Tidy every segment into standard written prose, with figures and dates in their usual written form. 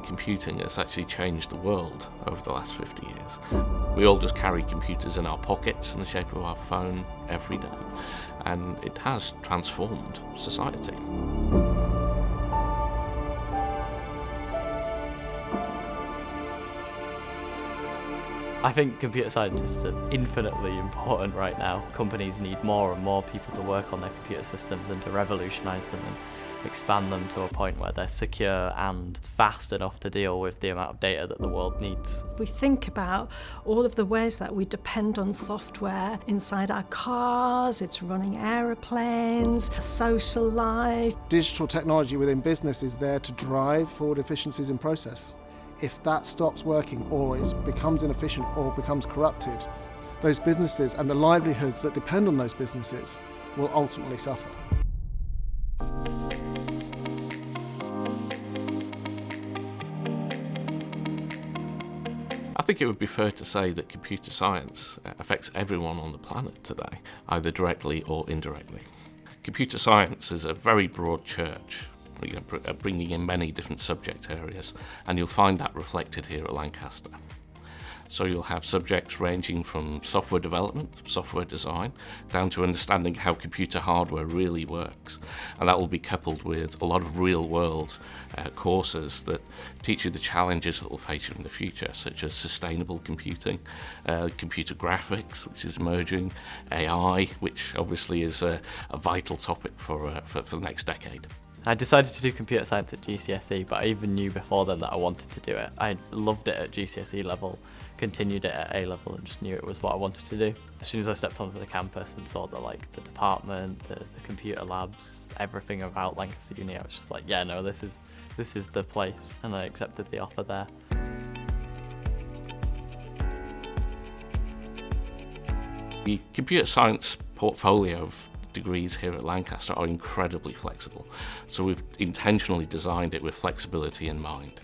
computing has actually changed the world over the last 50 years. We all just carry computers in our pockets in the shape of our phone every day, and it has transformed society. I think computer scientists are infinitely important right now. Companies need more and more people to work on their computer systems and to revolutionise them and expand them to a point where they're secure and fast enough to deal with the amount of data that the world needs. If we think about all of the ways that we depend on software inside our cars, it's running aeroplanes, social life. Digital technology within business is there to drive forward efficiencies in process. If that stops working or becomes inefficient or becomes corrupted, those businesses and the livelihoods that depend on those businesses will ultimately suffer. I think it would be fair to say that computer science affects everyone on the planet today, either directly or indirectly. Computer science is a very broad church, bringing in many different subject areas, and you'll find that reflected here at Lancaster. So you'll have subjects ranging from software development, software design, down to understanding how computer hardware really works. And that will be coupled with a lot of real-world courses that teach you the challenges that will face you in the future, such as sustainable computing, computer graphics, which is emerging, AI, which obviously is a vital topic for the next decade. I decided to do computer science at GCSE, but I even knew before then that I wanted to do it. I loved it at GCSE level, continued it at A level, and just knew it was what I wanted to do. As soon as I stepped onto the campus and saw the department, the computer labs, everything about Lancaster Uni, I was just like, yeah, no, this is the place, and I accepted the offer there. The computer science portfolio of degrees here at Lancaster are incredibly flexible, so we've intentionally designed it with flexibility in mind.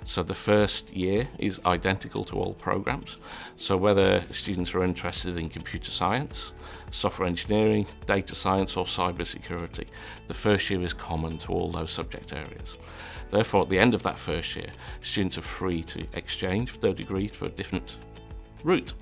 So the first year is identical to all programs, so whether students are interested in computer science, software engineering, data science or cybersecurity, the first year is common to all those subject areas. Therefore, at the end of that first year, students are free to exchange their degree for a different route.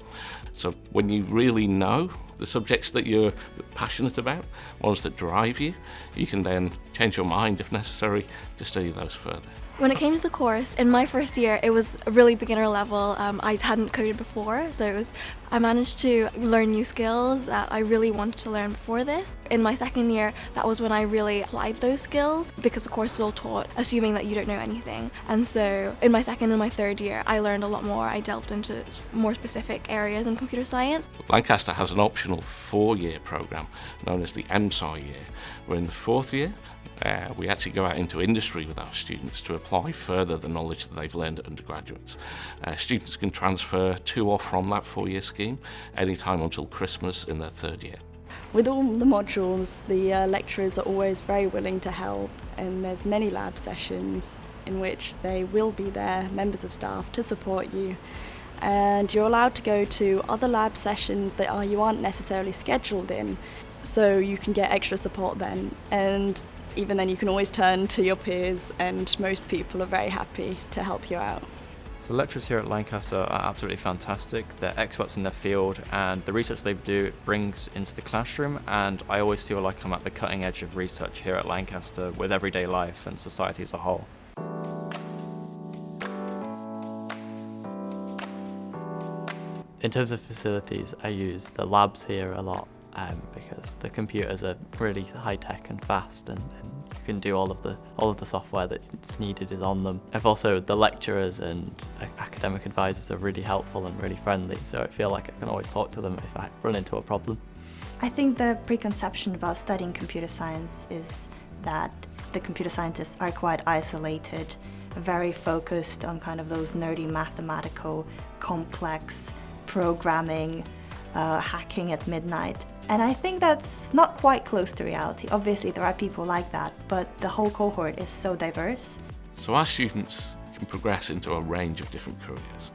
So when you really know the subjects that you're passionate about, ones that drive you, you can then change your mind if necessary to study those further. When it came to the course, in my first year, it was a really beginner level. I hadn't coded before, so I managed to learn new skills that I really wanted to learn before this. In my second year, that was when I really applied those skills, because the course is all taught assuming that you don't know anything. And so in my second and my third year, I learned a lot more. I delved into more specific areas in computer science. Lancaster has an optional 4-year programme known as the MSci year, where in the 4th year, we actually go out into industry with our students to apply further the knowledge that they've learned at undergraduates. Students can transfer to or from that 4-year scheme anytime until Christmas in their 3rd year. With all the modules, the lecturers are always very willing to help, and there's many lab sessions in which they will be there, members of staff, to support you. And you're allowed to go to other lab sessions that you aren't necessarily scheduled in, so you can get extra support then. And even then you can always turn to your peers, and most people are very happy to help you out. So the lecturers here at Lancaster are absolutely fantastic. They're experts in their field, and the research they do brings into the classroom, and I always feel like I'm at the cutting edge of research here at Lancaster with everyday life and society as a whole. In terms of facilities, I use the labs here a lot. Because the computers are really high tech and fast, and you can do all of the software that's needed is on them. I've also, the lecturers and academic advisors are really helpful and really friendly, so I feel like I can always talk to them if I run into a problem. I think the preconception about studying computer science is that the computer scientists are quite isolated, very focused on kind of those nerdy mathematical, complex programming, hacking at midnight. And I think that's not quite close to reality. Obviously, there are people like that, but the whole cohort is so diverse. So our students can progress into a range of different careers.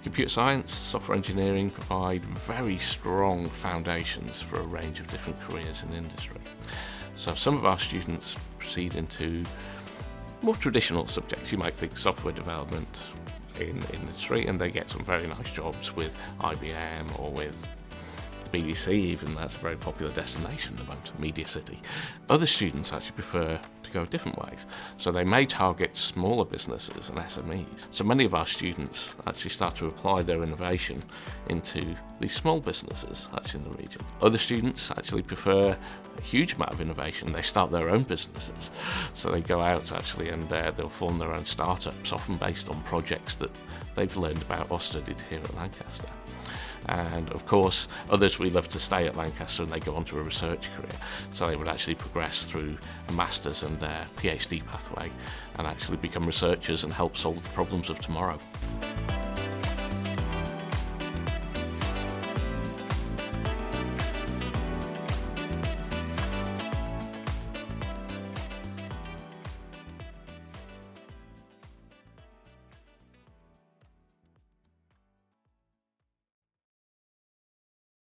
Computer science, software engineering provide very strong foundations for a range of different careers in industry. So some of our students proceed into more traditional subjects. You might think software development in industry, and they get some very nice jobs with IBM or with BBC, even. That's a very popular destination at the moment, Media City. Other students actually prefer to go different ways. So they may target smaller businesses and SMEs. So many of our students actually start to apply their innovation into these small businesses actually in the region. Other students actually prefer a huge amount of innovation. They start their own businesses. So they go out actually and they'll form their own startups, often based on projects that they've learned about or studied here at Lancaster. And of course, others we love to stay at Lancaster and they go on to a research career. So they would actually progress through a master's and their PhD pathway and actually become researchers and help solve the problems of tomorrow.